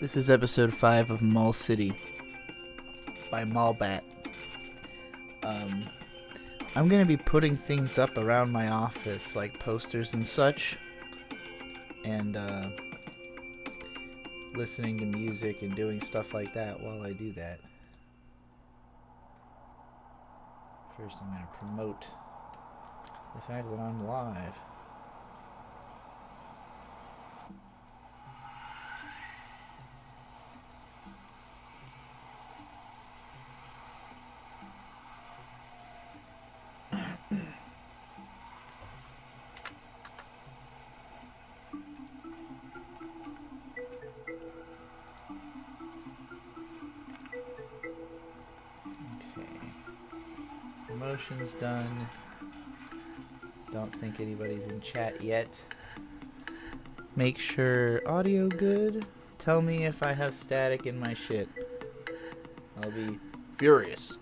This is episode 5 of Mall City by Mallbat. I'm gonna be putting things up around my office, like posters and such, and listening to music and doing stuff like that while I do that. First, I'm gonna promote the fact that I'm live. Promotion's done. Don't think anybody's in chat yet. Make sure audio good. Tell me if I have static in my shit. I'll be furious.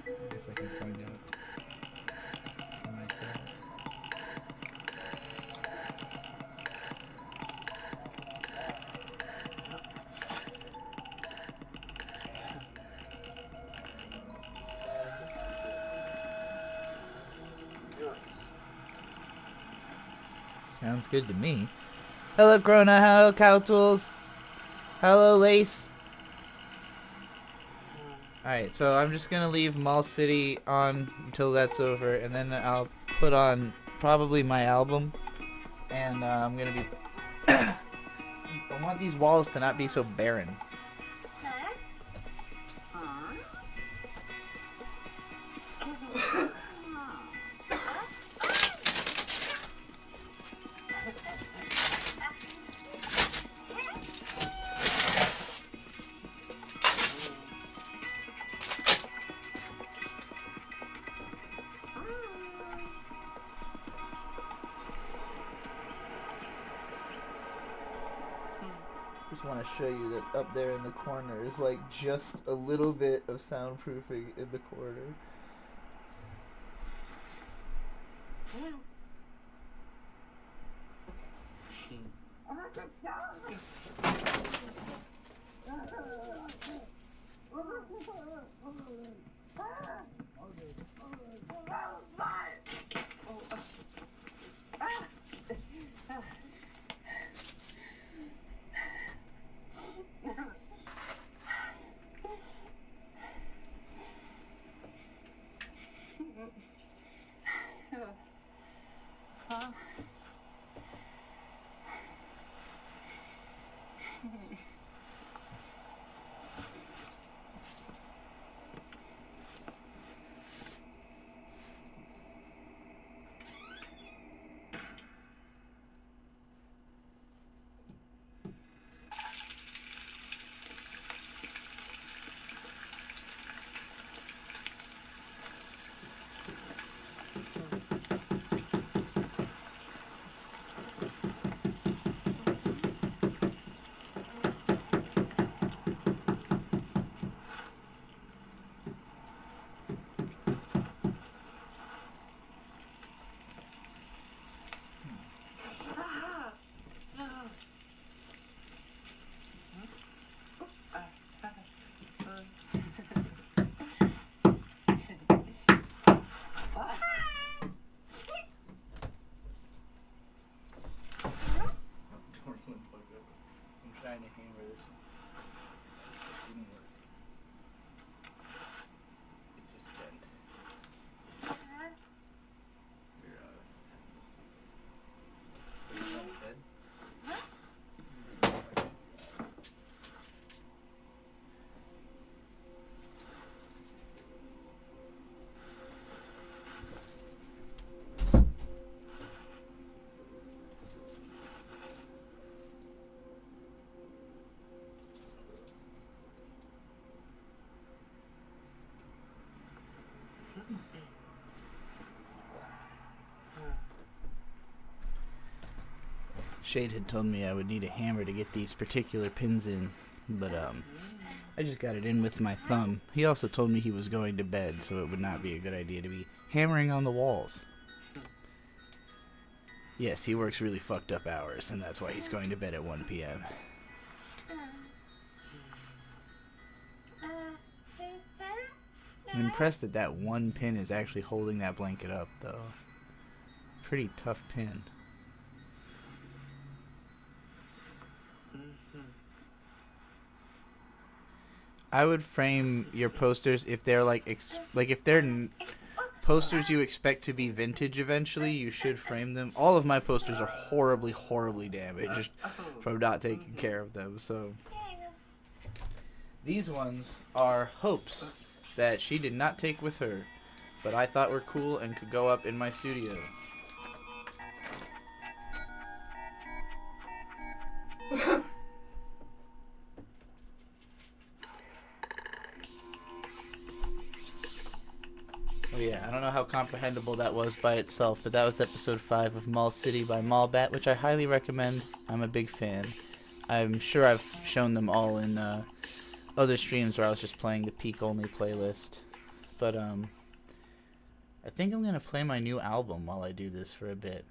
I guess I can find out for myself. Sounds good to me. Hello, Corona. Hello, Cowtools. Hello, Lace. Alright, so I'm just gonna leave Mall City on until that's over, and then I'll put on probably my album. And I'm gonna be... I want these walls to not be so barren. Just want to show you that up there in the corner is like just a little bit of soundproofing in the corner. Trying to hammer this. Didn't work. It just bent. You're are you on the bed? Shade had told me I would need a hammer to get these particular pins in, but I just got it in with my thumb. He also told me he was going to bed, so it would not be a good idea to be hammering on the walls. Yes, he works really fucked up hours, and that's why he's going to bed at 1 p.m. I'm impressed that that one pin is actually holding that blanket up, though. Pretty tough pin. I would frame your posters if they're like if they're posters you expect to be vintage eventually. You should frame them. All of my posters are horribly, horribly damaged just from not taking care of them. So these ones are hopes that she did not take with her, but I thought were cool and could go up in my studio. Oh yeah, I don't know how comprehensible that was by itself, but that was episode 5 of Mall City by Mallbat, which I highly recommend. I'm a big fan. I'm sure I've shown them all in other streams where I was just playing the Peak Only playlist. But I think I'm going to play my new album while I do this for a bit.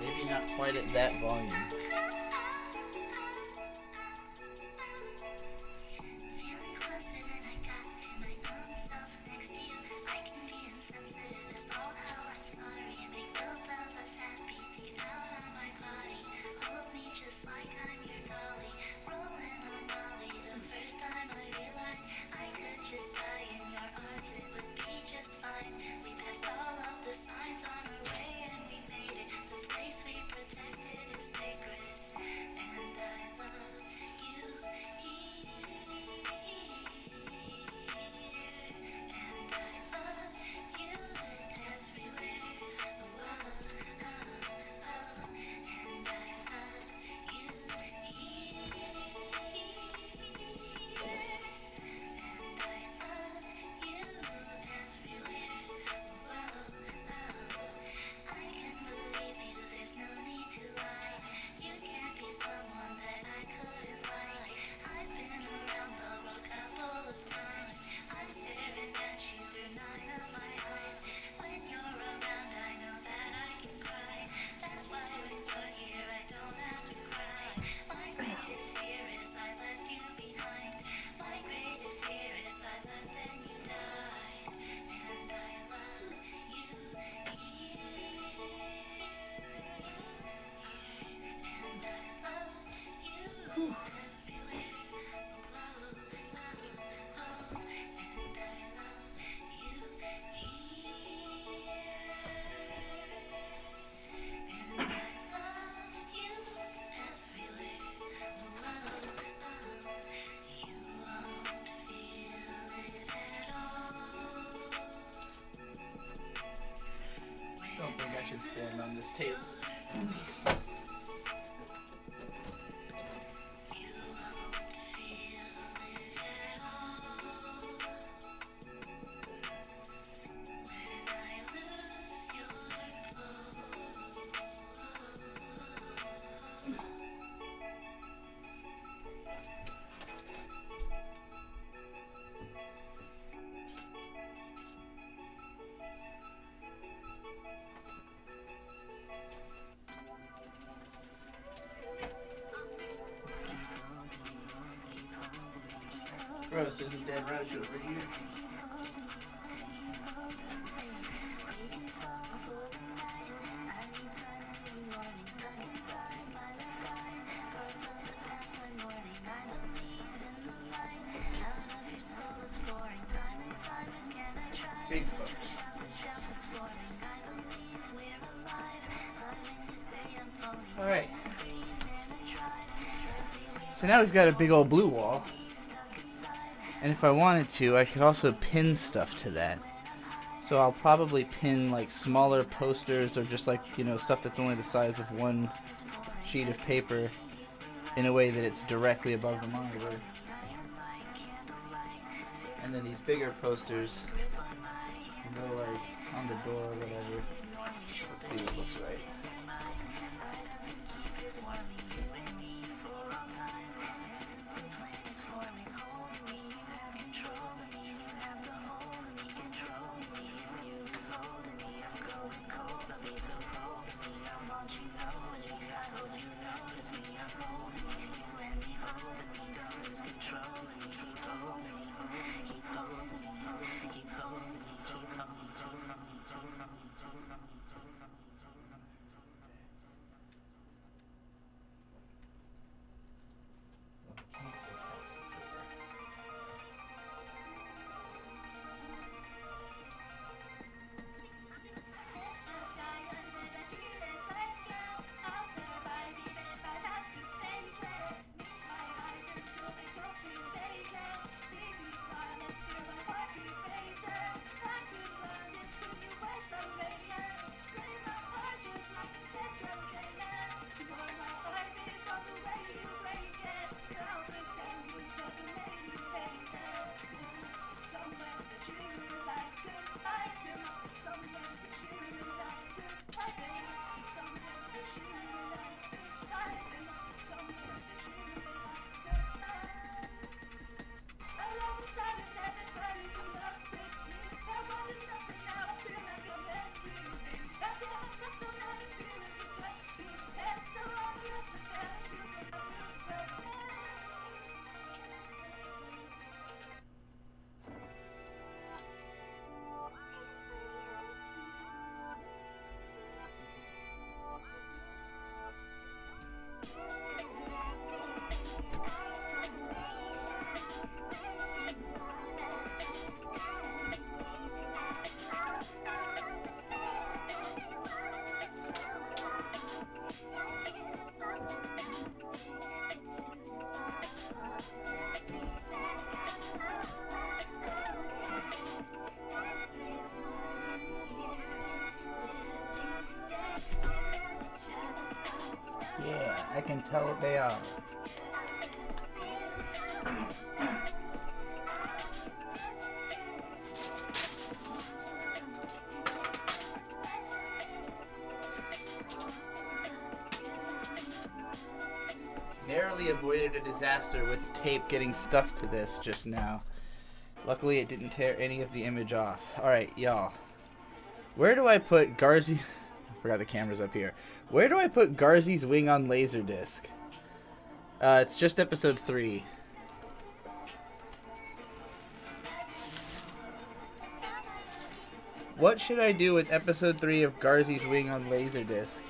Maybe not quite at that volume. Stand on this table. Gross, there's a dead roach over here. Big fuck. Alright. So now we've got a big old blue wall. And if I wanted to, I could also pin stuff to that. So I'll probably pin like smaller posters or just like, you know, stuff that's only the size of one sheet of paper in a way that it's directly above the monitor. And then these bigger posters go like on the door or whatever. Let's see what looks right. I can tell they are. Narrowly avoided a disaster with tape getting stuck to this just now. Luckily, it didn't tear any of the image off. Alright, y'all. Where do I put Garzi... I forgot the camera's up here. Where do I put Garzi's Wing on Laserdisc? It's just episode 3. What should I do with episode 3 of Garzi's Wing on Laserdisc?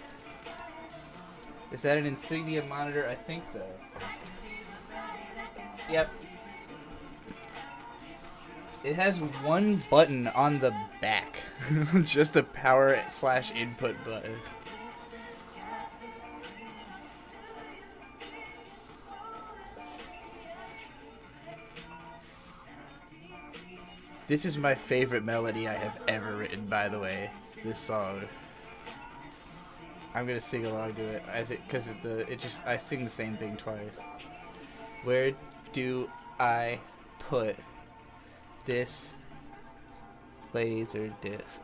Is that an insignia monitor? I think so. Yep. It has one button on the back. Just a power/input button. This is my favorite melody I have ever written, by the way. This song. I'm gonna sing along to it because I sing the same thing twice. Where do I put this laser disc?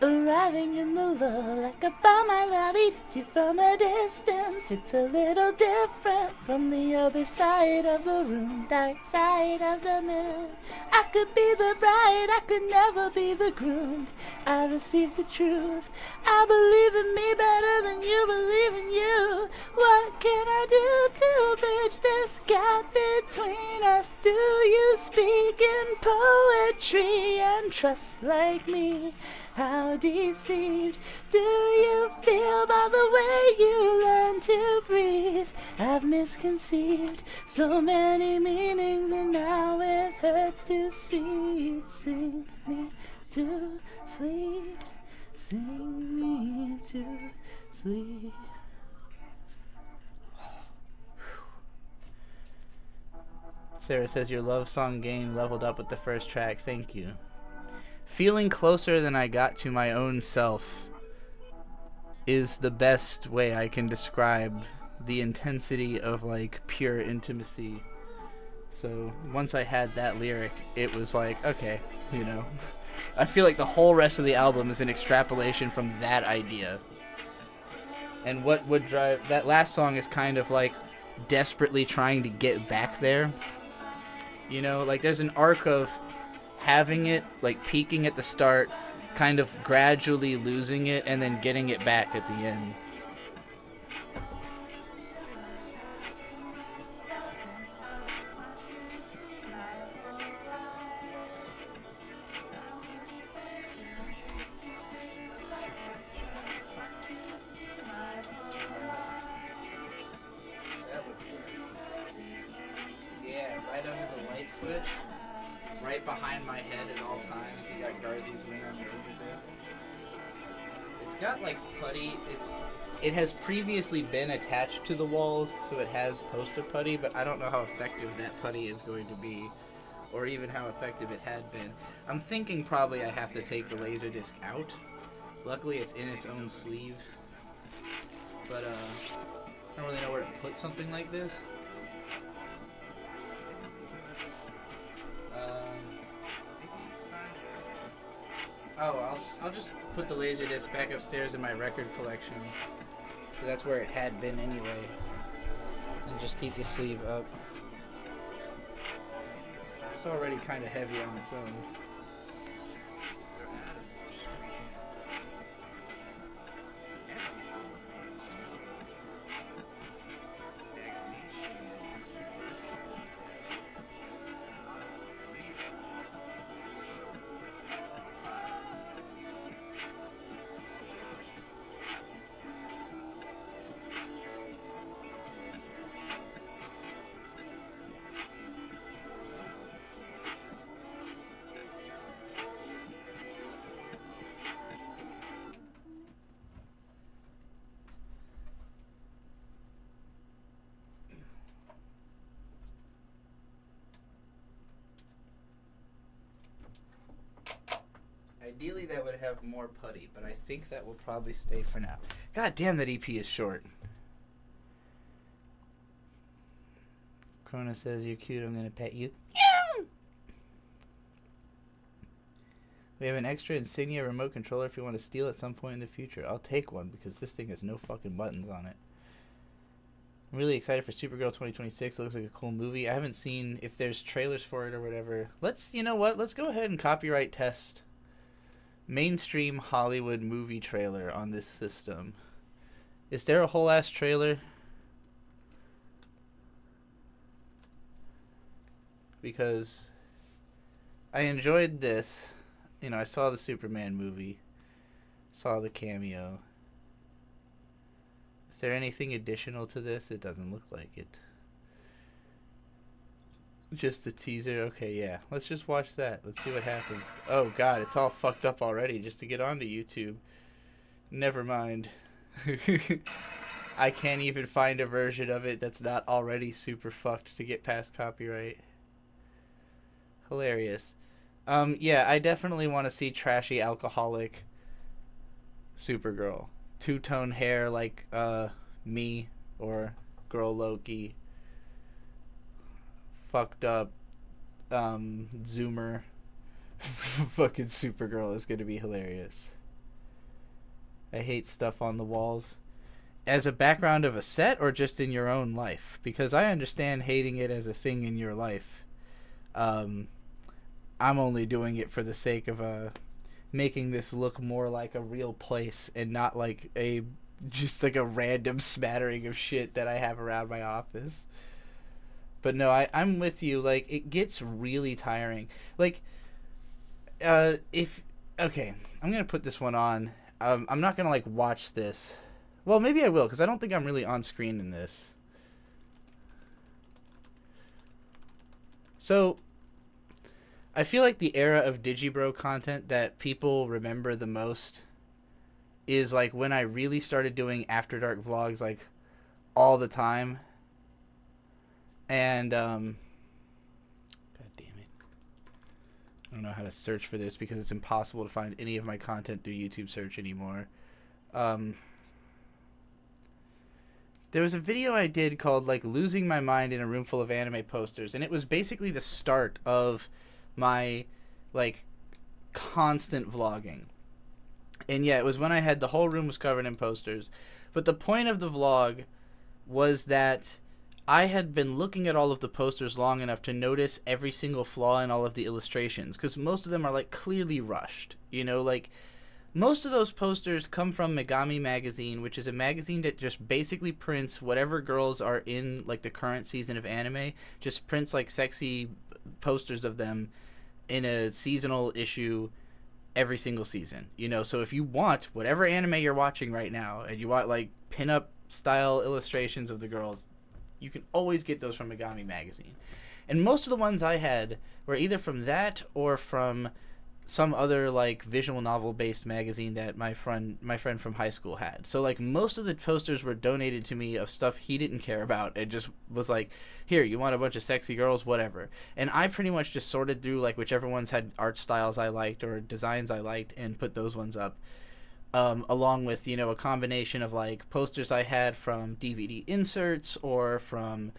Arriving in the low like a bomb, I love it. Hits you from a distance. It's a little different from the other side of the room, dark side of the moon. I could be the bride, I could never be the groom. I received the truth. I believe in me better than you believe in you. What can I do to bridge this gap between us? Do you speak in poetry and trust like me? How deceived do you feel by the way you learn to breathe? I've misconceived so many meanings and now it hurts to see. Sing me to sleep, sing me to sleep. Sarah says your love song game leveled up with the first track. Thank you. Feeling closer than I got to my own self is the best way I can describe the intensity of like pure intimacy. So once I had that lyric, it was like, okay, you know. I feel like the whole rest of the album is an extrapolation from that idea. And what would drive that last song is kind of like desperately trying to get back there. You know, like there's an arc of having it, like peaking at the start, kind of gradually losing it, and then getting it back at the end. Yeah, right under the light switch. Right behind my head at all times, you got Garzi's Wing on your overdose. It's got like putty. It has previously been attached to the walls, so it has poster putty, but I don't know how effective that putty is going to be, or even how effective it had been. I'm thinking probably I have to take the Laserdisc out. Luckily, it's in its own sleeve, but I don't really know where to put something like this. I'll just put the Laserdisc back upstairs in my record collection. So that's where it had been anyway. And just keep the sleeve up. It's already kind of heavy on its own. Ideally, that would have more putty, but I think that will probably stay for now. God damn, that EP is short. Krona says you're cute. I'm gonna pet you. We have an extra Insignia remote controller if you want to steal at some point in the future. I'll take one because this thing has no fucking buttons on it. I'm really excited for Supergirl 2026. It looks like a cool movie. I haven't seen if there's trailers for it or whatever. You know what? Let's go ahead and copyright test mainstream Hollywood movie trailer on this system. Is there a whole ass trailer? Because I enjoyed this. You know, I saw the Superman movie. Saw the cameo. Is there anything additional to this? It doesn't look like it. Just a teaser? Okay, yeah. Let's just watch that. Let's see what happens. Oh, God, it's all fucked up already just to get onto YouTube. Never mind. I can't even find a version of it that's not already super fucked to get past copyright. Hilarious. Yeah, I definitely want to see trashy alcoholic Supergirl. Two-tone hair like me or Girl Loki. Fucked up Zoomer. Fucking Supergirl is gonna be hilarious. I hate stuff on the walls. As a background of a set or just in your own life? Because I understand hating it as a thing in your life. I'm only doing it for the sake of making this look more like a real place and not like just like a random smattering of shit that I have around my office. But no, I'm with you. Like, it gets really tiring. Like, okay, I'm gonna put this one on. I'm not gonna like watch this. Well, maybe I will, because I don't think I'm really on screen in this. So I feel like the era of Digibro content that people remember the most is like when I really started doing After Dark vlogs like all the time. And God damn it. I don't know how to search for this because it's impossible to find any of my content through YouTube search anymore. There was a video I did called like Losing My Mind in a Room Full of Anime Posters, and it was basically the start of my like constant vlogging. And yeah, it was when I had the whole room was covered in posters. But the point of the vlog was that I had been looking at all of the posters long enough to notice every single flaw in all of the illustrations, because most of them are like clearly rushed. You know, like most of those posters come from Megami Magazine, which is a magazine that just basically prints whatever girls are in like the current season of anime, just prints like sexy posters of them in a seasonal issue every single season. You know, so if you want whatever anime you're watching right now and you want like pinup style illustrations of the girls, you can always get those from Megami Magazine. And most of the ones I had were either from that or from some other like visual novel based magazine that my friend from high school had. So like most of the posters were donated to me of stuff he didn't care about. It just was like, here, you want a bunch of sexy girls, whatever. And I pretty much just sorted through like whichever ones had art styles I liked or designs I liked and put those ones up. Along with, you know, a combination of like posters I had from DVD inserts or from,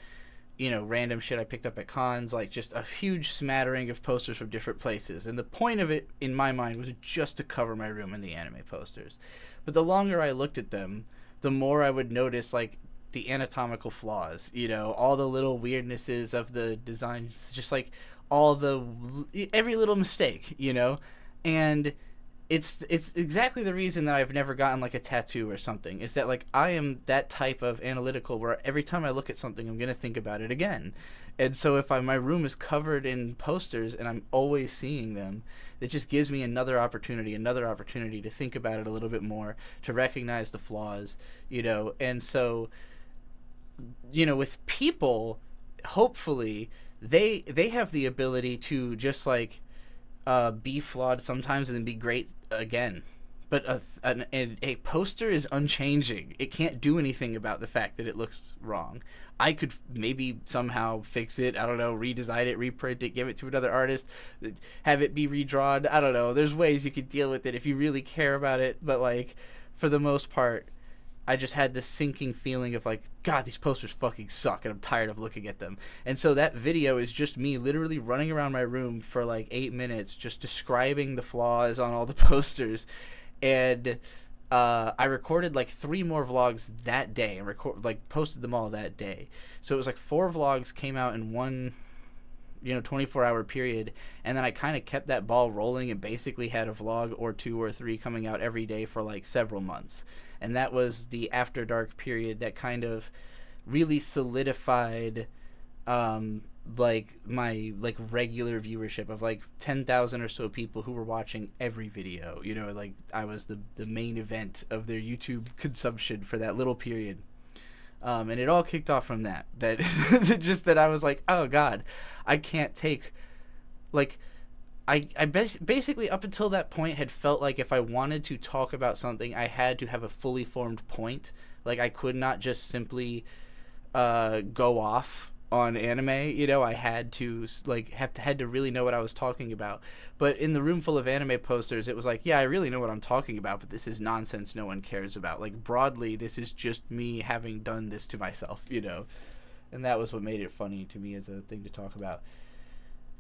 you know, random shit I picked up at cons, like just a huge smattering of posters from different places. And the point of it, in my mind, was just to cover my room in the anime posters. But the longer I looked at them, the more I would notice, like, the anatomical flaws, you know, all the little weirdnesses of the designs, just like every little mistake, you know? And it's exactly the reason that I've never gotten like a tattoo or something, is that like I am that type of analytical where every time I look at something I'm gonna think about it again. And so if my room is covered in posters and I'm always seeing them, it just gives me another opportunity to think about it a little bit more, to recognize the flaws, you know. And so, you know, with people, hopefully they have the ability to just like be flawed sometimes and then be great again. But a poster is unchanging. It can't do anything about the fact that it looks wrong. I could maybe somehow fix it. I don't know, redesign it, reprint it, give it to another artist, have it be redrawn. I don't know. There's ways you could deal with it if you really care about it. But like, for the most part, I just had this sinking feeling of like, God, these posters fucking suck, and I'm tired of looking at them. And so that video is just me literally running around my room for like 8 minutes, just describing the flaws on all the posters. And I recorded like 3 more vlogs that day, and posted them all that day. So it was like 4 vlogs came out in one 24-hour period, and then I kind of kept that ball rolling and basically had a vlog or 2 or 3 coming out every day for like several months. And that was the After Dark period that kind of really solidified like my like regular viewership of like 10,000 or so people who were watching every video. Like I was the main event of their YouTube consumption for that little period. And it all kicked off from that just that I was like, oh God, I can't take, like, I basically up until that point had felt like if I wanted to talk about something, I had to have a fully formed point. Like I could not just simply go off on anime. I had to had to really know what I was talking about. But in the room full of anime posters, it was like, yeah, I really know what I'm talking about, but this is nonsense no one cares about. Like broadly, this is just me having done this to myself, and that was what made it funny to me as a thing to talk about.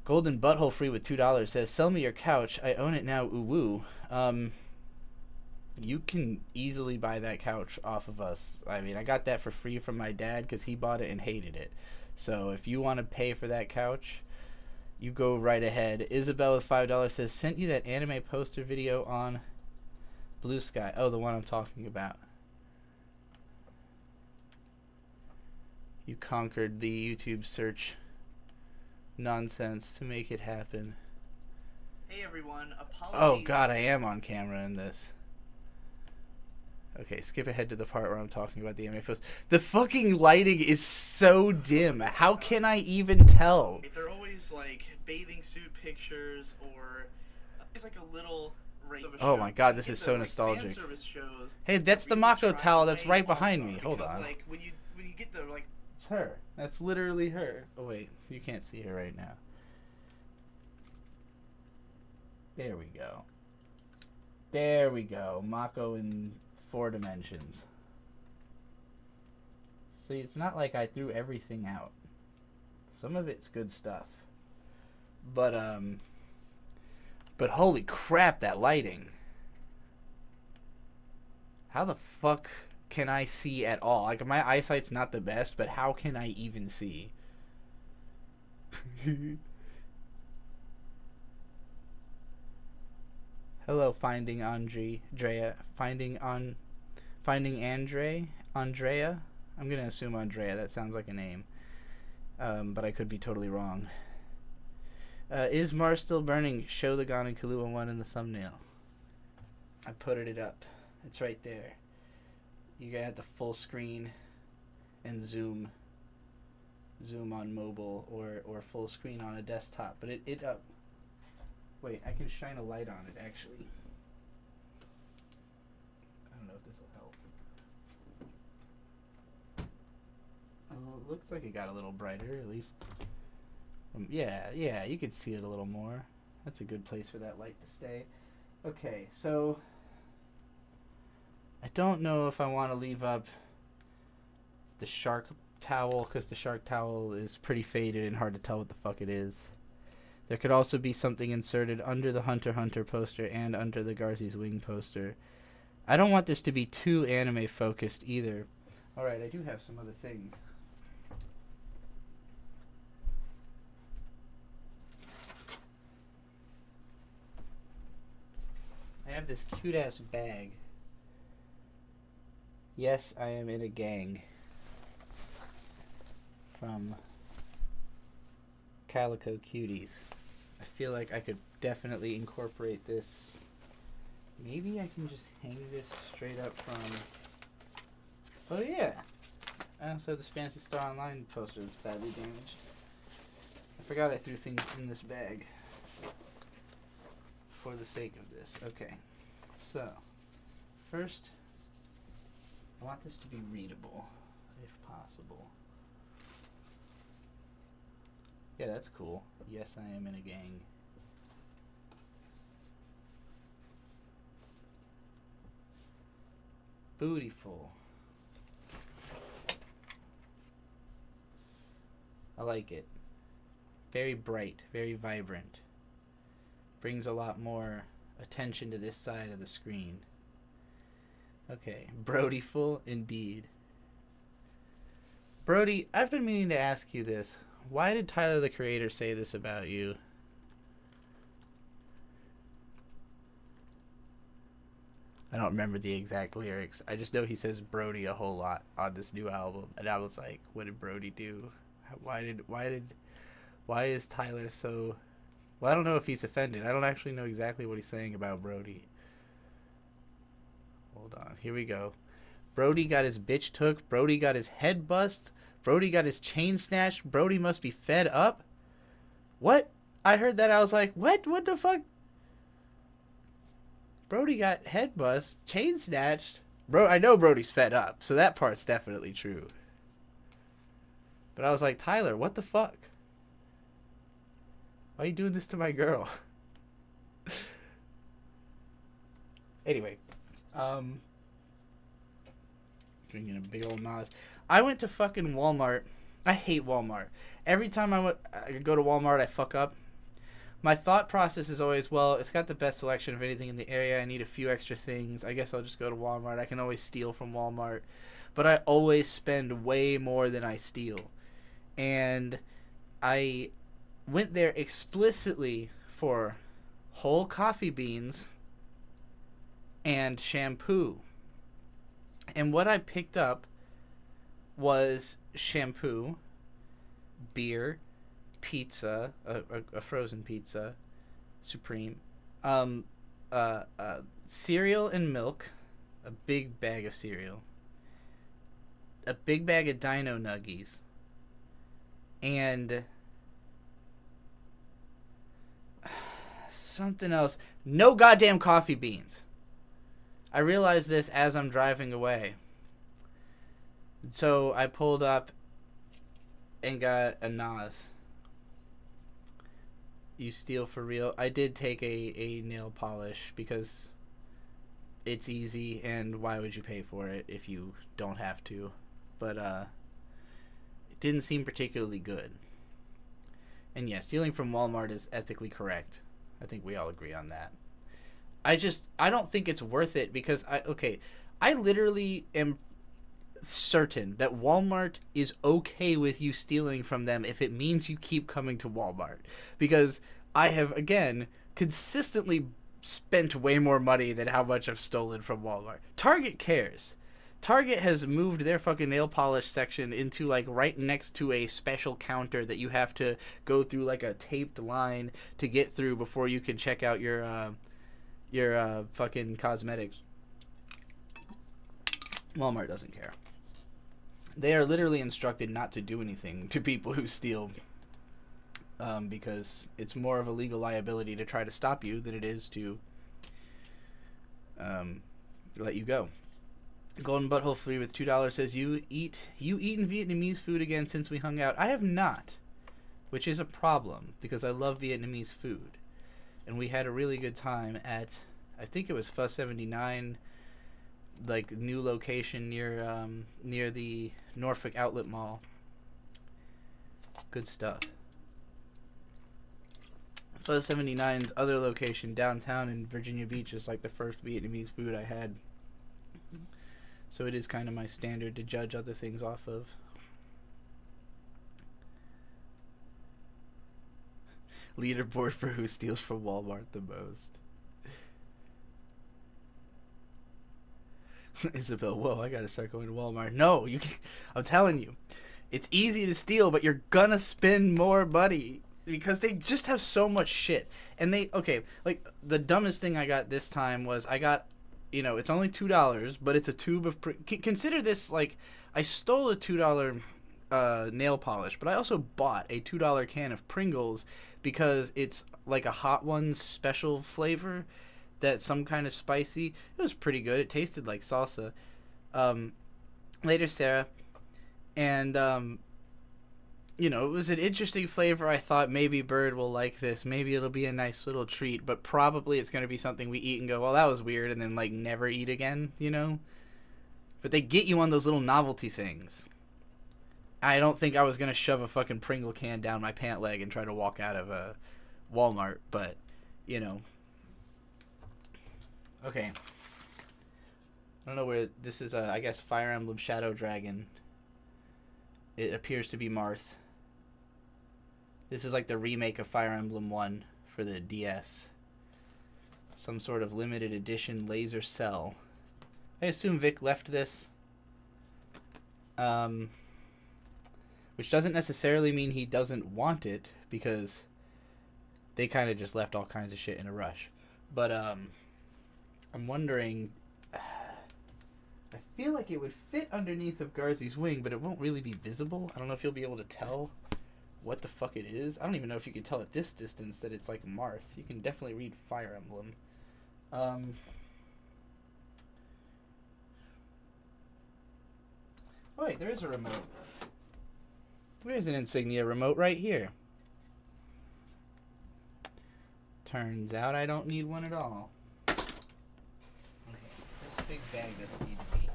Golden Butthole Free with $2 says, sell me your couch, I own it now, ooh woo. You can easily buy that couch off of us. I mean, I got that for free from my dad because he bought it and hated it. So if you want to pay for that couch, you go right ahead. Isabel with $5 says, sent you that anime poster video on Blue Sky. Oh, the one I'm talking about. You conquered the YouTube search nonsense to make it happen. Hey everyone, apologies. Oh God, I am on camera in this. Okay, skip ahead to the part where I'm talking about the anime post. The fucking lighting is so dim. How can I even tell? They're always like bathing suit pictures, or it's like a little. Oh my God, this is so nostalgic. Hey, that's the Mako towel that's right behind me. Hold on. Like when you get the like. It's her. That's literally her. Oh wait, you can't see her right now. There we go. There we go. Mako in 4 dimensions. See, it's not like I threw everything out. Some of it's good stuff. But holy crap, that lighting. How the fuck can I see at all? Like, my eyesight's not the best, but how can I even see? Hello, Finding Andrea. Finding Andrea. I'm gonna assume Andrea. That sounds like a name, but I could be totally wrong. Is Mars still burning? Show the Gon and Kahlua one in the thumbnail. I put it up. It's right there. You're gonna have to full screen and zoom on mobile or full screen on a desktop. But it up. Wait, I can shine a light on it actually. I don't know if this will help. Oh, it looks like it got a little brighter, at least. Yeah, you could see it a little more. That's a good place for that light to stay. Okay, so I don't know if I want to leave up the shark towel, because the shark towel is pretty faded and hard to tell what the fuck it is. There could also be something inserted under the Hunter x Hunter poster and under the Garzy's Wing poster. I don't want this to be too anime focused either. Alright, I do have some other things. I have this cute ass bag. Yes, I am in a gang. From Calico Cuties. I feel like I could definitely incorporate this. Maybe I can just hang this straight up from... Oh yeah! I also have this Phantasy Star Online poster that's badly damaged. I forgot I threw things in this bag. For the sake of this. Okay. So, first, I want this to be readable, if possible. Yeah, that's cool. Yes, I am in a gang. Bootyful. I like it. Very bright, very vibrant. Brings a lot more attention to this side of the screen. Okay, Brodyful indeed. Brody, I've been meaning to ask you this. Why did Tyler the Creator say this about you? I don't remember the exact lyrics. I just know he says Brody a whole lot on this new album, and I was like, what did Brody do? Why is Tyler so... Well, I don't know if he's offended. I don't actually know exactly what he's saying about Brody. Hold on. Here we go. Brody got his bitch took. Brody got his head bust. Brody got his chain snatched. Brody must be fed up. What? I heard that. I was like, what? What the fuck? Brody got head bust, chain snatched. Bro, I know Brody's fed up, so that part's definitely true. But I was like, Tyler, what the fuck? Why are you doing this to my girl? Anyway, drinking a big old Nas. I went to fucking Walmart. I hate Walmart. Every time I go to Walmart, I fuck up. My thought process is always, well, it's got the best selection of anything in the area. I need a few extra things. I guess I'll just go to Walmart. I can always steal from Walmart. But I always spend way more than I steal. And I went there explicitly for whole coffee beans and shampoo. And what I picked up was shampoo, beer, pizza, a frozen pizza, supreme, cereal and milk, a big bag of cereal, a big bag of Dino Nuggies, and something else. No goddamn coffee beans. I realized this as I'm driving away. So I pulled up and got a Nas. You steal for real. I did take a nail polish because it's easy, and why would you pay for it if you don't have to? But it didn't seem particularly good. And yeah, stealing from Walmart is ethically correct. I think we all agree on that. I don't think it's worth it because I literally am certain that Walmart is okay with you stealing from them if it means you keep coming to Walmart, because I have again consistently spent way more money than how much I've stolen from Walmart. Target cares. Target has moved their fucking nail polish section into like right next to a special counter that you have to go through like a taped line to get through before you can check out your fucking cosmetics. Walmart doesn't care. They are literally instructed not to do anything to people who steal, because it's more of a legal liability to try to stop you than it is to let you go. Golden Butthole Free with $2 says, you eaten Vietnamese food again since we hung out? I have not, which is a problem because I love Vietnamese food, and we had a really good time at, I think it was Fuss 79, like new location near the Norfolk Outlet Mall. Good stuff. Fuzz 79's other location downtown in Virginia Beach is like the first Vietnamese food I had. So it is kind of my standard to judge other things off of. Leaderboard for who steals from Walmart the most. Isabel, whoa, I gotta start going to Walmart. No, you can't. I'm telling you, it's easy to steal, but you're gonna spend more money because they just have so much shit. And like the dumbest thing I got this time was I got, it's only $2, but it's a tube of, consider this like, I stole a $2 nail polish, but I also bought a $2 can of Pringles because it's like a Hot Ones special flavor. That's some kind of spicy. It was pretty good. It tasted like salsa. Later, Sarah. And, it was an interesting flavor. I thought maybe Bird will like this. Maybe it'll be a nice little treat. But probably it's going to be something we eat and go, well, that was weird. And then, like, never eat again, But they get you on those little novelty things. I don't think I was gonna shove a fucking Pringle can down my pant leg and try to walk out of a Walmart, but you know. Okay. I don't know where this is. I guess Fire Emblem Shadow Dragon. It appears to be Marth. This is like the remake of Fire Emblem 1 for the DS. Some sort of limited edition laser cell. I assume Vic left this. Which doesn't necessarily mean he doesn't want it, because they kind of just left all kinds of shit in a rush. But I'm wondering, I feel like it would fit underneath of Garzy's wing, but it won't really be visible. I don't know if you'll be able to tell what the fuck it is. I don't even know if you can tell at this distance that it's like Marth. You can definitely read Fire Emblem. Oh wait, there is a remote. There's an insignia remote right here. Turns out I don't need one at all. Okay, this big bag doesn't need to be here.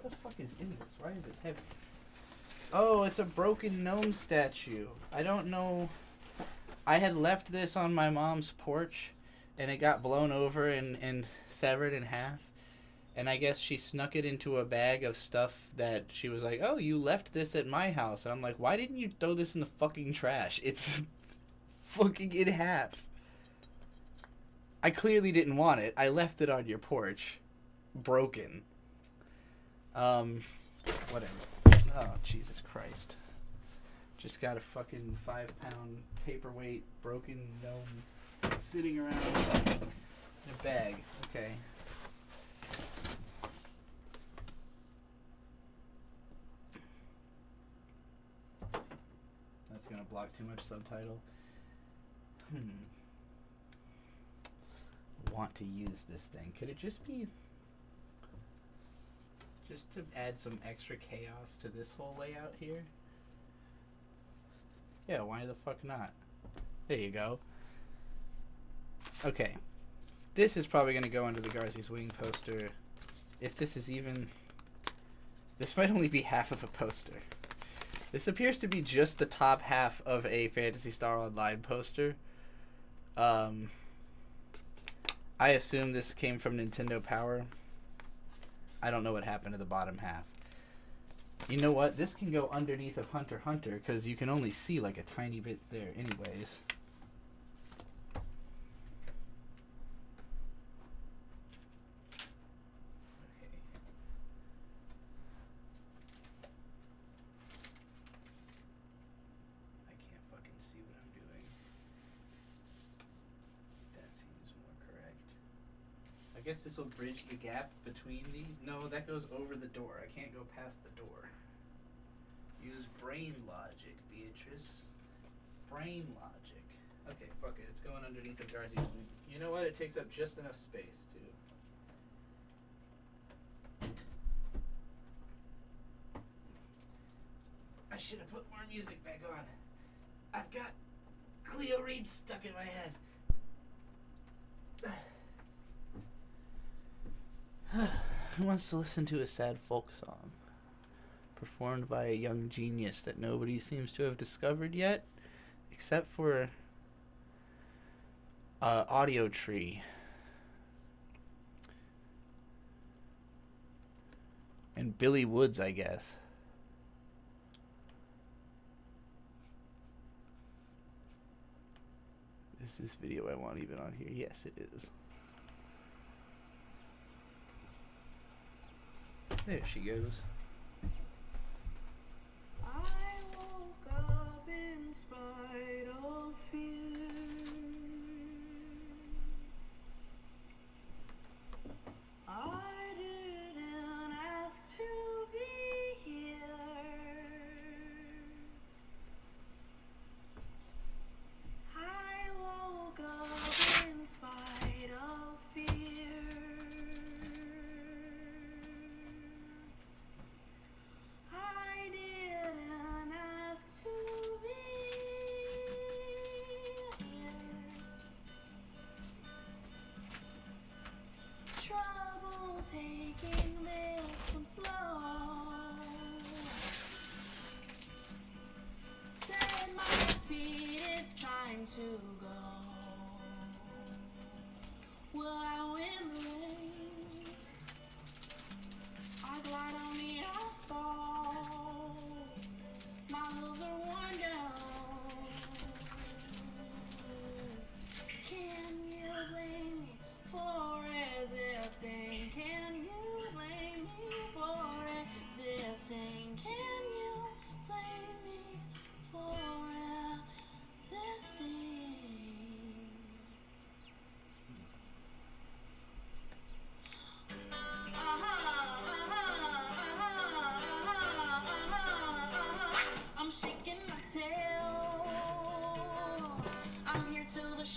What the fuck is in this? Why is it heavy? Oh, it's a broken gnome statue. I don't know. I had left this on my mom's porch, and it got blown over and severed in half. And I guess she snuck it into a bag of stuff that she was like, oh, you left this at my house. And I'm like, why didn't you throw this in the fucking trash? It's fucking in half. I clearly didn't want it. I left it on your porch. Broken. Whatever. Oh, Jesus Christ. Just got a fucking 5-pound paperweight broken gnome sitting around in a bag. Okay. That's gonna block too much subtitle. Want to use this thing. Could it just be just to add some extra chaos to this whole layout here? Yeah, why the fuck not? There you go. Okay. This is probably going to go under the Garzy's Wing poster. If this is even... This might only be half of a poster. This appears to be just the top half of a Phantasy Star Online poster. I assume this came from Nintendo Power. I don't know what happened to the bottom half. You know what? This can go underneath of Hunter x Hunter, because you can only see like a tiny bit there anyways. Okay. I can't fucking see what I'm doing. That seems more correct. I guess this will bridge the gap between these. No, that goes over the door. I can't go past the door. Use brain logic, Beatrice. Brain logic. Okay, fuck it. It's going underneath of Garzy's wing. You know what? It takes up just enough space, too. I should have put more music back on. I've got Cleo Reed stuck in my head. Who wants to listen to a sad folk song performed by a young genius that nobody seems to have discovered yet, except for Audio Tree and Billy Woods, I guess. Is this video I want even on here? Yes, it is. There she goes. I woke up in spite of fear. I didn't ask to be here. I woke up in spite of fear.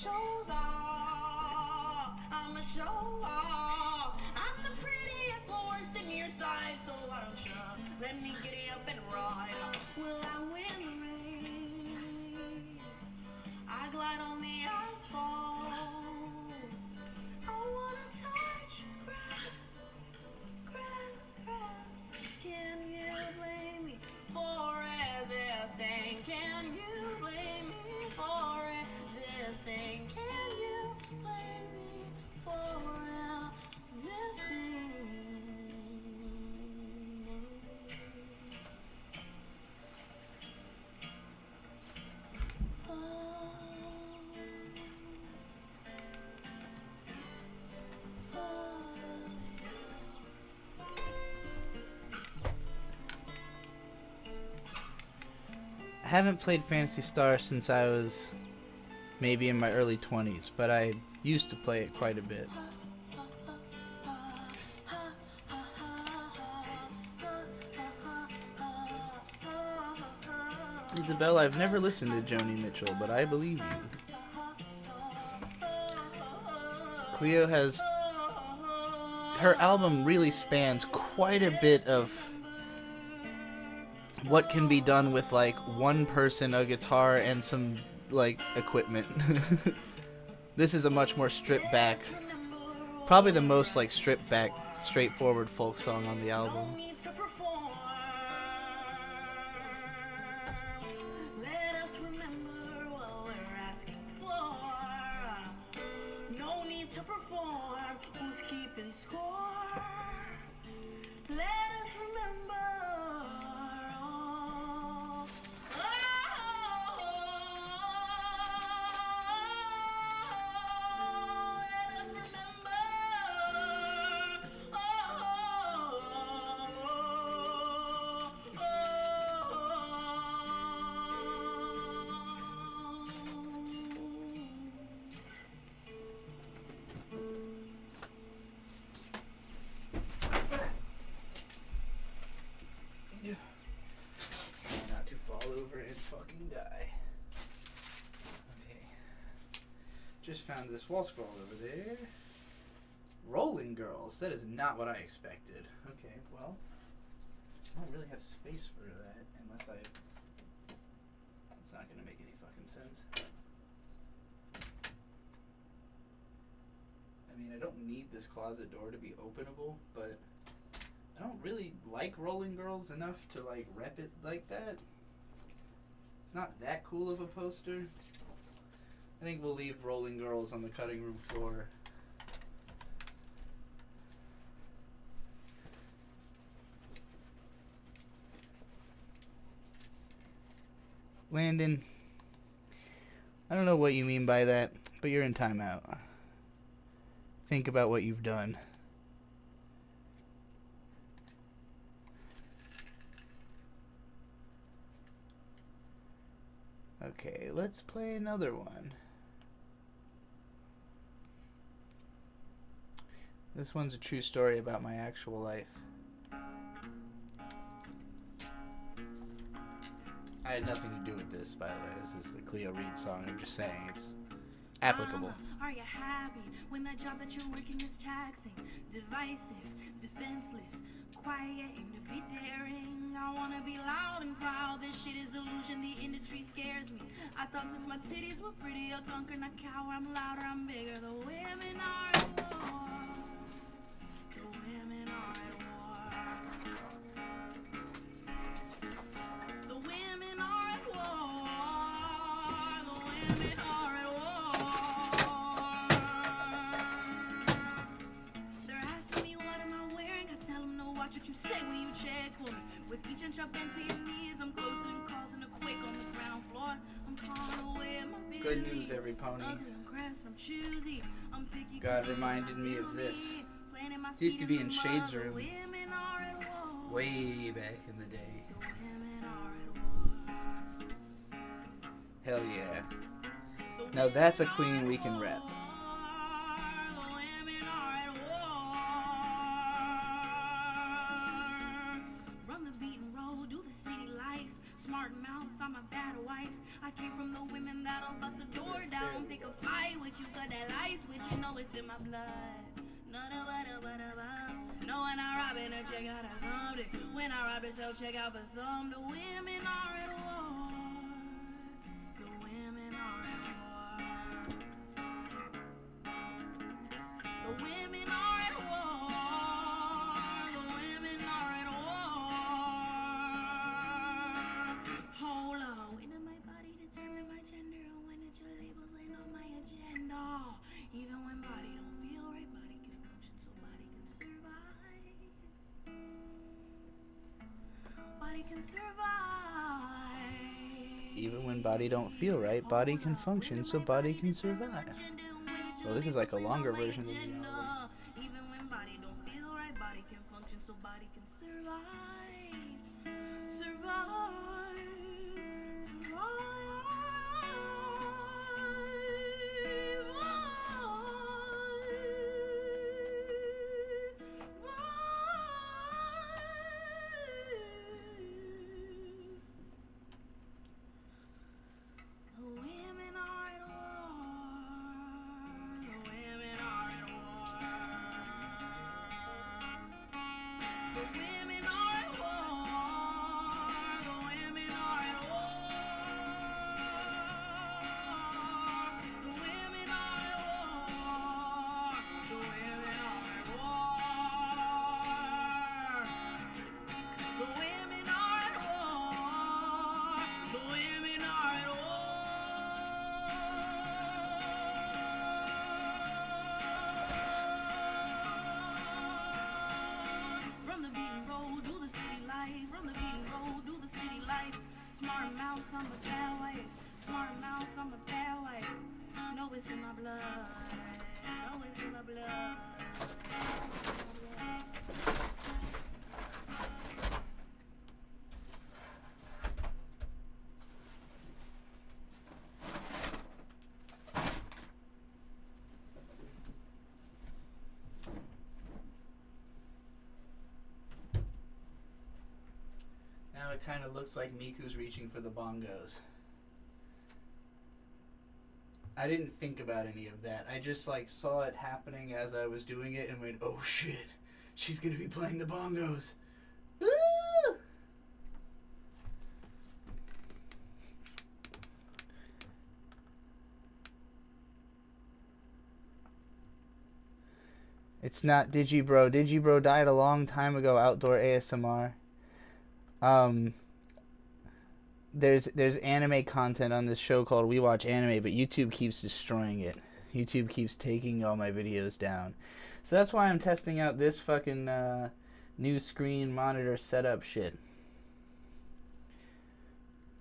shows off. I'ma show off. I'm the prettiest horse in your side, so why don't you let me get up and ride? Will I win the race? I glide on the asphalt. I wanna touch grass, grass, grass. Can you blame me for resisting? Can you blame me for resisting? Can you blame me for resisting? I haven't played Phantasy Star since I was maybe in my early 20s, but I used to play it quite a bit. Isabel, I've never listened to Joni Mitchell, but I believe you. Cleo has... her album really spans quite a bit of what can be done with like one person, a guitar, and some like equipment. This is a much more stripped back, probably the most like stripped back, straightforward folk song on the album. No need to perform. Let us remember what we're asking for. No need to perform. Who's keeping score? Let us remember. Not to fall over and fucking die. Okay. Just found this wall scroll over there. Rolling Girls. That is not what I expected. Okay, well, I don't really have space for that unless I... It's not gonna make any fucking sense. I mean, I don't need this closet door to be openable, but I don't really like Rolling Girls enough to like rep it like that. It's not that cool of a poster. I think we'll leave Rolling Girls on the cutting room floor. Landon, I don't know what you mean by that, but you're in timeout. Think about what you've done. Okay, let's play another one. This one's a true story about my actual life. I had nothing to do with this, by the way. This is a Cleo Reed song. I'm just saying it's applicable. Mama, are you happy when the job that you're working is taxing, divisive, defenseless, quiet, aim to be daring? I wanna be loud and proud. This shit is illusion. The industry scares me. I thought since my titties were pretty, I'd conquer, not cower. I'm louder, I'm bigger. The women are at war. The women are at war. The women are at war. The women are at war. They're asking me what am I wearing. I tell them no, watch what you say when you check for me. With each inch up into your knees, I'm closer than causing a quake on the ground floor. I'm calling away at my Good beauty. news, every pony. Ugly, I'm crass, I'm choosy. I'm picky. God 'cause I reminded know me my of this. beauty. Planting my It used to feet be in the Shade's mud. room. The women are at war. Way back in the day. The women are at war. Hell yeah. The Now that's a women queen are we at can rep. war. The women are at war. Run the beaten road, do the city life. Smart Smart mouth, I'm a bad wife. I came from the women that'll bust a door down, pick a fight with you, got that light switch, you know it's in my blood. No, when I rob it, check out a something. When I rob it, so check out for some. The women are at war. The women are at war. The women are at war. The women are at war. Hold on. When did my body determine my gender? Or when did your labels ain't on my agenda? Even when body don't feel right, body can function so body can survive. Body can survive. Even when body don't feel right, body can function so body can survive. Well, this is like a longer version than the album. Even when body don't feel right, body can function so body can survive. Survive. The women are at war. The women are at war. The women are at war. The women are at war. The women are at war. The women are at war. The women are at war. The women are at war. Run the beaten road, do the city life. Run the beaten road, do the city life. Smart mouth, I'm a bad wife. Smart mouth, I'm a bad wife. Know it's in my blood. Know it's in my blood. Now it kind of looks like Miku's reaching for the bongos. I didn't think about any of that. I just like saw it happening as I was doing it and went, oh shit, she's gonna be playing the bongos. Woo! It's not Digibro. Digibro died a long time ago, outdoor ASMR. There's anime content on this show called We Watch Anime, but YouTube keeps destroying it. YouTube keeps taking all my videos down. So that's why I'm testing out this fucking new screen monitor setup shit.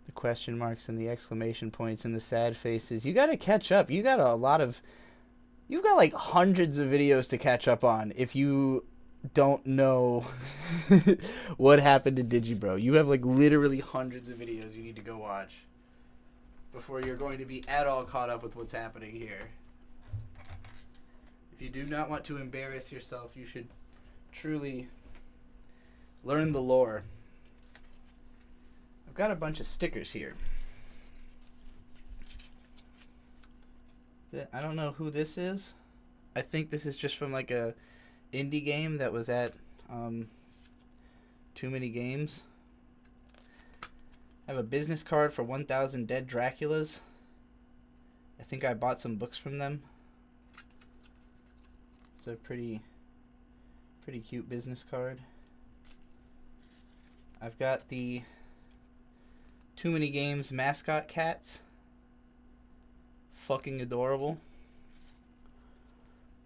The question marks and the exclamation points and the sad faces. You gotta catch up. You got you've got like hundreds of videos to catch up on if you don't know what happened to Digibro. You have like literally hundreds of videos you need to go watch before you're going to be at all caught up with what's happening here. If you do not want to embarrass yourself, you should truly learn the lore. I've got a bunch of stickers here. I don't know who this is. I think this is just from like a indie game that was at Too Many Games. I have a business card for 1,000 Dead Draculas. I think I bought some books from them. It's a pretty cute business card. I've got the Too Many Games mascot cats. Fucking adorable.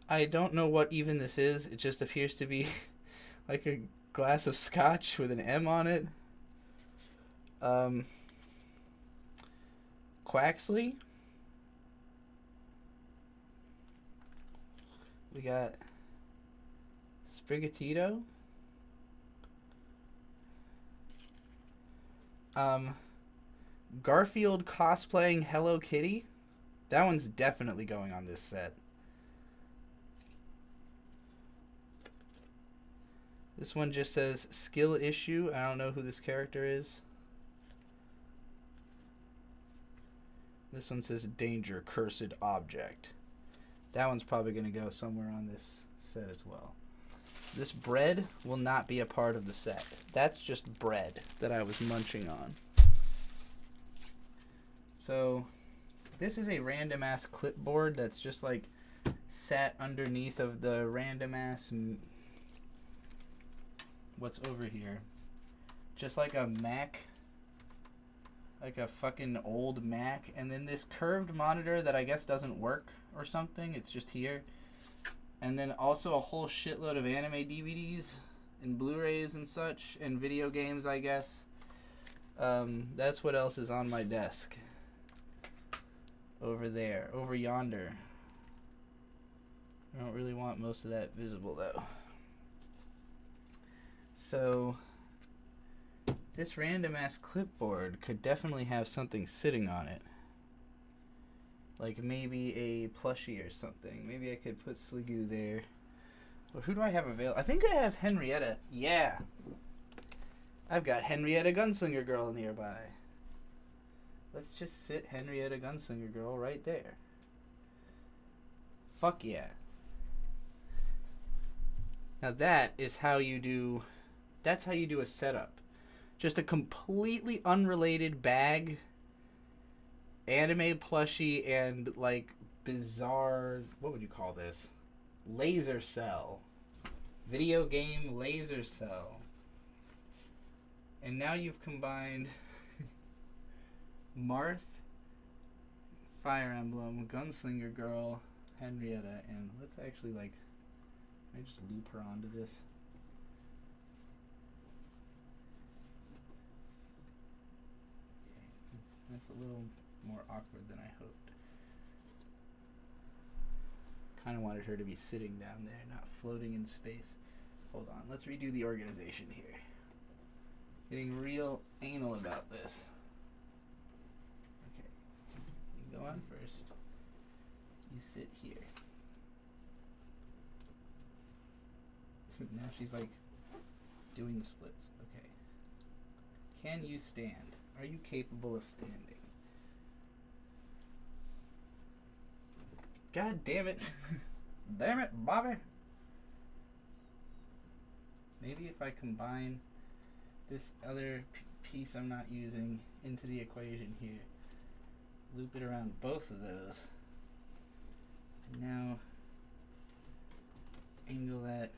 I don't know what even this is. It just appears to be like a glass of scotch with an M on it. Quaxley. We got Sprigatito. Garfield cosplaying Hello Kitty. That one's definitely going on this set. This one just says skill issue. I don't know who this character is. This one says danger, cursed object. That one's probably going to go somewhere on this set as well. This bread will not be a part of the set. That's just bread that I was munching on. So this is a random ass clipboard that's just like sat underneath of the random ass what's over here. Just like a Mac, like a fucking old Mac, and then this curved monitor that I guess doesn't work or something. It's just here. And then also a whole shitload of anime DVDs and Blu-rays and such, and video games, I guess. That's what else is on my desk. Over there, over yonder. I don't really want most of that visible though. So this random ass clipboard could definitely have something sitting on it. Like maybe a plushie or something. Maybe I could put Sligoo there. Or who do I have available? I think I have Henrietta. Yeah. I've got Henrietta Gunslinger Girl nearby. Let's just sit Henrietta Gunslinger Girl right there. Fuck yeah. Now that is how you do... That's how you do a setup. Just a completely unrelated bag, anime plushie, and like bizarre, what would you call this? Laser cell. Video game laser cell. And now you've combined Marth, Fire Emblem, Gunslinger Girl, Henrietta, and let's actually like, can I just loop her onto this? That's a little more awkward than I hoped. Kind of wanted her to be sitting down there, not floating in space. Hold on, let's redo the organization here. Getting real anal about this. Okay, you go on first. You sit here. Now she's like doing the splits. Okay. Can you stand? Are you capable of standing? God damn it. Damn it, Bobby. Maybe if I combine this other piece I'm not using into the equation here, loop it around both of those, and now angle that.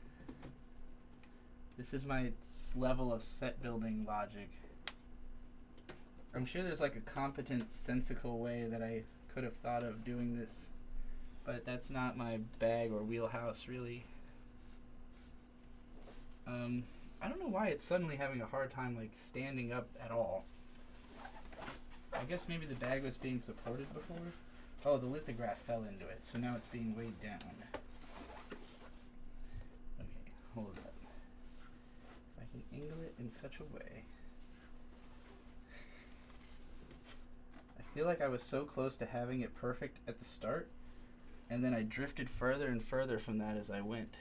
This is my level of set building logic. I'm sure there's like a competent, sensical way that I could have thought of doing this, but that's not my bag or wheelhouse, really. I don't know why it's suddenly having a hard time like standing up at all. I guess maybe the bag was being supported before. Oh, the lithograph fell into it, so now it's being weighed down. Okay, hold up. If I can angle it in such a way. I feel like I was so close to having it perfect at the start, and then I drifted further and further from that as I went.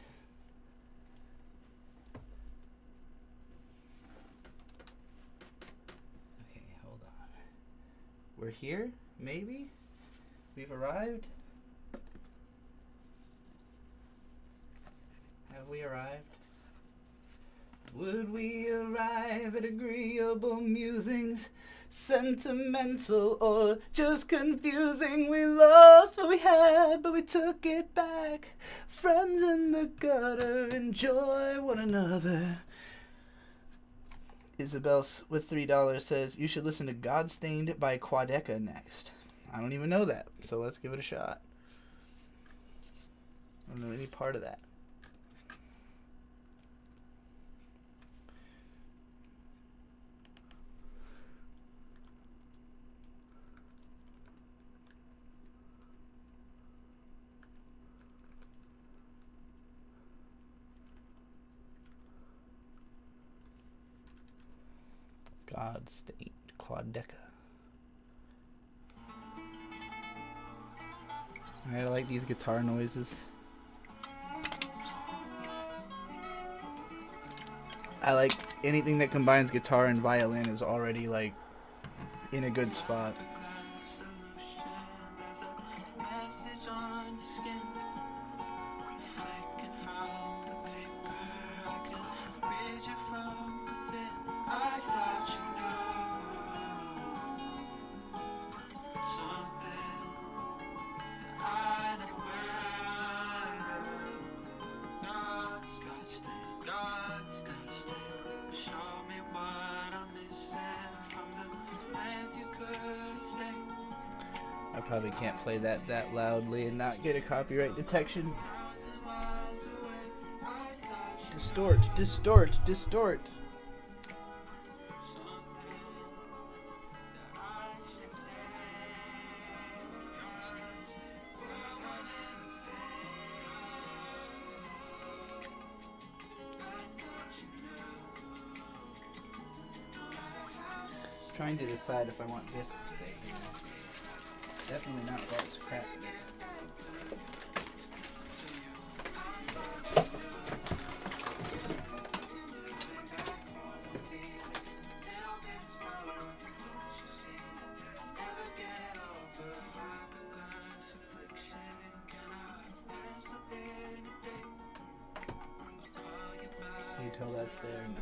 Okay, hold on. We're here, maybe? We've arrived? Have we arrived? Would we arrive at agreeable musings, sentimental or just confusing? We lost what we had, but we took it back. Friends in the gutter, enjoy one another. Isabel with $3 says, you should listen to Godstained by Quadeca next. I don't even know that, so let's give it a shot. I don't know any part of that. Godstained Quadeca. Alright, I like these guitar noises. I like anything that combines guitar and violin is already like in a good spot. skin. Flicking from the paper, I can read you from within. I thought you knew something that I never will. God's show me what I'm missing from the lands you couldn't stay. I probably can't play that loudly and not get a copyright detection. Distort, distort, distort. Trying to decide if I want this to stay here. Definitely not while it's cracked. Can you tell that's there? No.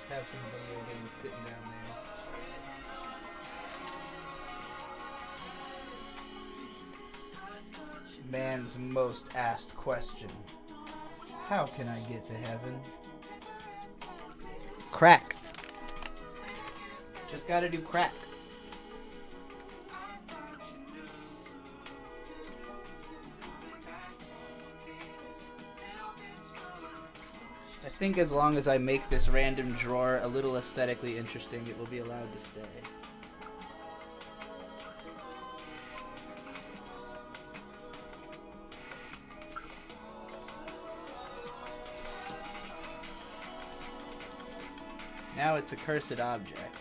Have some video games sitting down there. Man's most asked question. How can I get to heaven? Crack. Just gotta do crack. I think as long as I make this random drawer a little aesthetically interesting, it will be allowed to stay. Now it's a cursed object.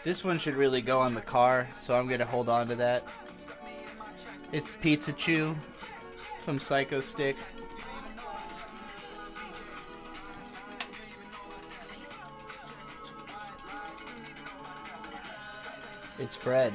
This one should really go on the car, so I'm going to hold on to that. It's Pizza Chew from Psycho Stick. It's bread.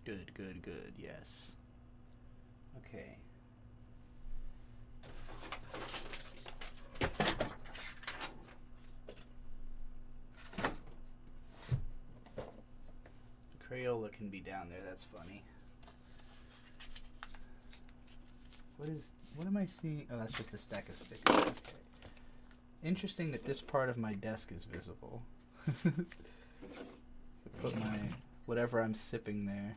Good, good, good, yes. Okay. Crayola can be down there, that's funny. What am I seeing? Oh, that's just a stack of stickers. Okay. Interesting that this part of my desk is visible. Put my whatever I'm sipping there.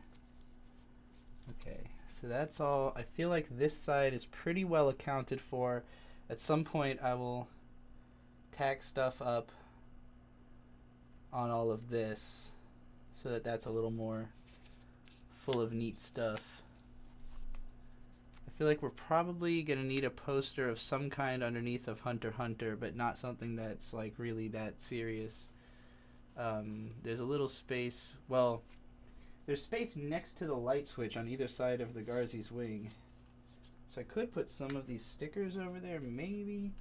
Okay, so that's all. I feel like this side is pretty well accounted for. At some point I will tack stuff up on all of this so that that's a little more full of neat stuff. I feel like we're probably going to need a poster of some kind underneath of Hunter x Hunter, but not something that's like really that serious. There's a little space, well, there's space next to the light switch on either side of the Garzy's wing. So I could put some of these stickers over there, maybe.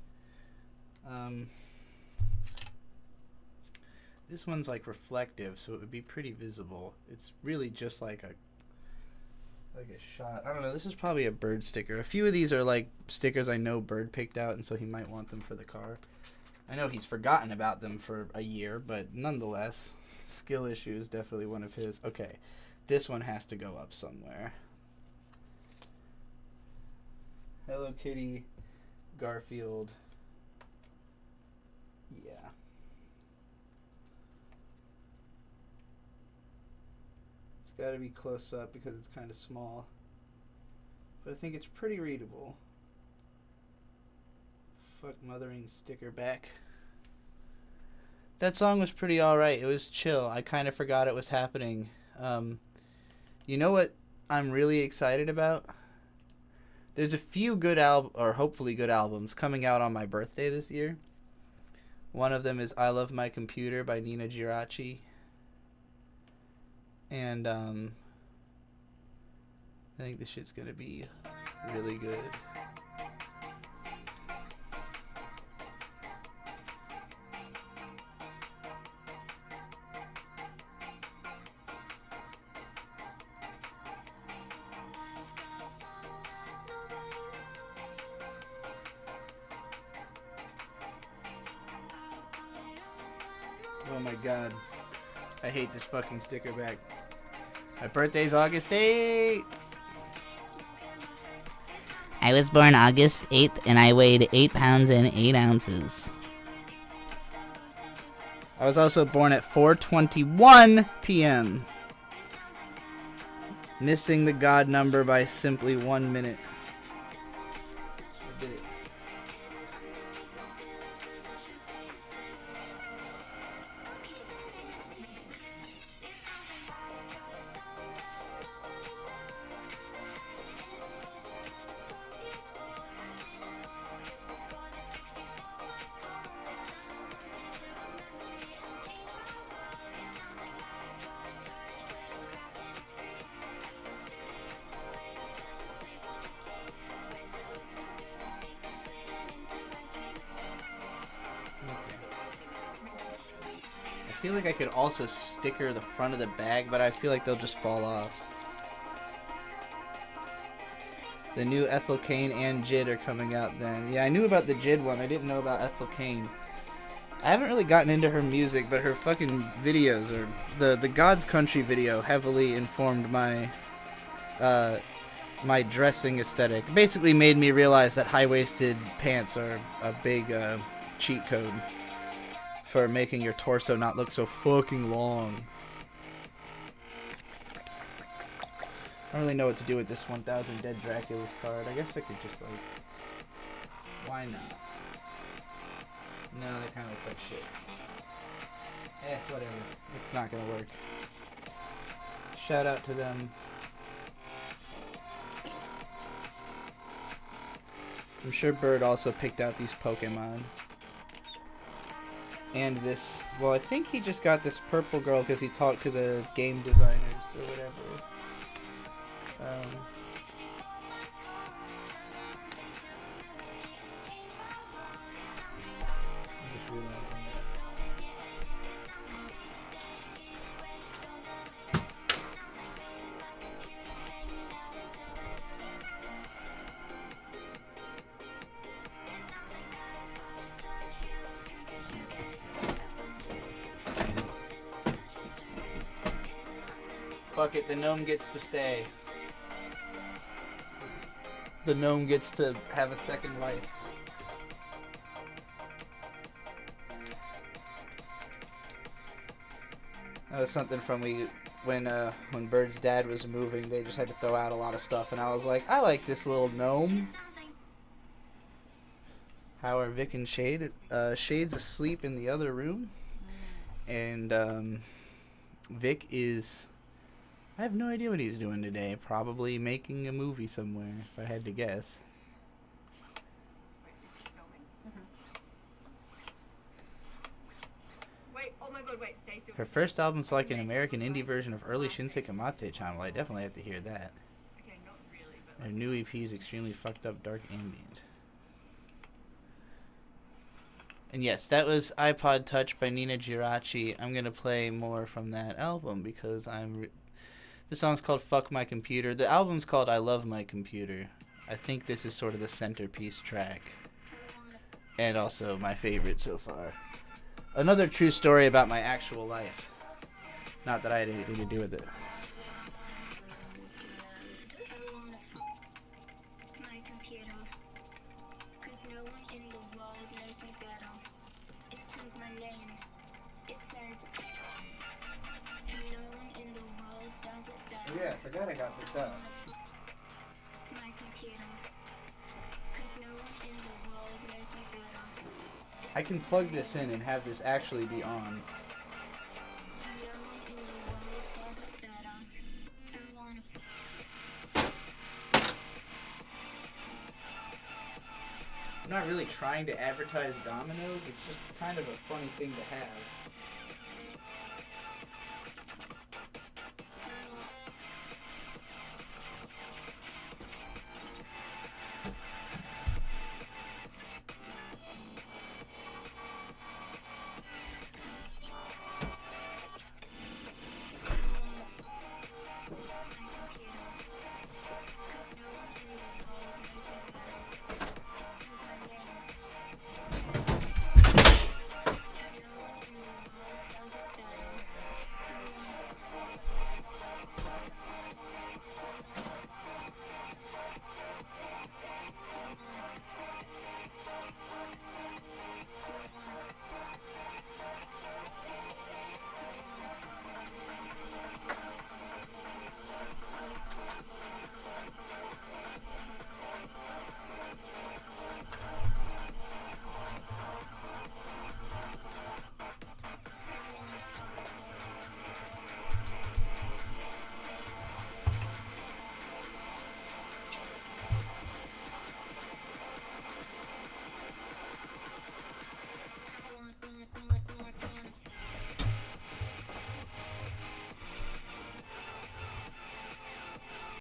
This one's like reflective, so it would be pretty visible. It's really just like a shot. I don't know, this is probably a Bird sticker. A few of these are like stickers I know Bird picked out, and so he might want them for the car. I know he's forgotten about them for a year, but nonetheless, skill issue is definitely one of his. Okay, this one has to go up somewhere. Hello Kitty, Garfield. Yeah. It's got to be close up because it's kind of small. But I think it's pretty readable. Fuck mothering sticker back. That song was pretty alright. It was chill. I kind of forgot it was happening. You know what I'm really excited about? There's a few good or hopefully good albums coming out on my birthday this year. One of them is I Love My Computer by Nina Giraci. And I think this shit's gonna be really good. Oh my god. I hate this fucking sticker back. My birthday's August 8th. I was born August 8th and I weighed 8 pounds and 8 ounces. I was also born at 4:21 p.m. Missing the God number by simply 1 minute. I did it. I feel like I could also sticker the front of the bag, but I feel like they'll just fall off. The new Ethel Cain and Jid are coming out then. Yeah, I knew about the Jid one. I didn't know about Ethel Cain. I haven't really gotten into her music, but her fucking videos, or the God's Country video, heavily informed my my dressing aesthetic. Basically made me realize that high-waisted pants are a big cheat code for making your torso not look so fucking long. I don't really know what to do with this 1000 Dead Draculas card. I guess I could just, like... Why not? No, that kind of looks like shit. Whatever. It's not gonna work. Shout out to them. I'm sure Bird also picked out these Pokemon. And this, well, I think he just got this purple girl because he talked to the game designers or whatever. I just realized fuck it, the gnome gets to stay. The gnome gets to have a second life. That was something from when Bird's dad was moving. They just had to throw out a lot of stuff, and I was like, I like this little gnome. How are Vic and Shade? Shade's asleep in the other room, and Vic is... I have no idea what he's doing today. Probably making a movie somewhere, if I had to guess. Wait, oh my god, wait, stay still. Her first album's like an American indie version of early Shinsekai Kamate-chan. Well, I definitely have to hear that. Okay, not really, but Her new EP is extremely fucked up, dark ambient. And yes, that was iPod Touch by Nina Giraci. I'm gonna play more from that album because the song's called Fuck My Computer. The album's called I Love My Computer. I think this is sort of the centerpiece track. And also my favorite so far. Another true story about my actual life. Not that I had anything to do with it. My computer, 'cause no one in the world knows me better. It says my name. It says, and no one in the world does it better. yeah, I forgot I got this up. My computer. 'Cause no one in the world knows me better. I can plug this in and have this actually be on. No one in the world does it better. I wanna I'm not really trying to advertise Domino's. It's just kind of a funny thing to have.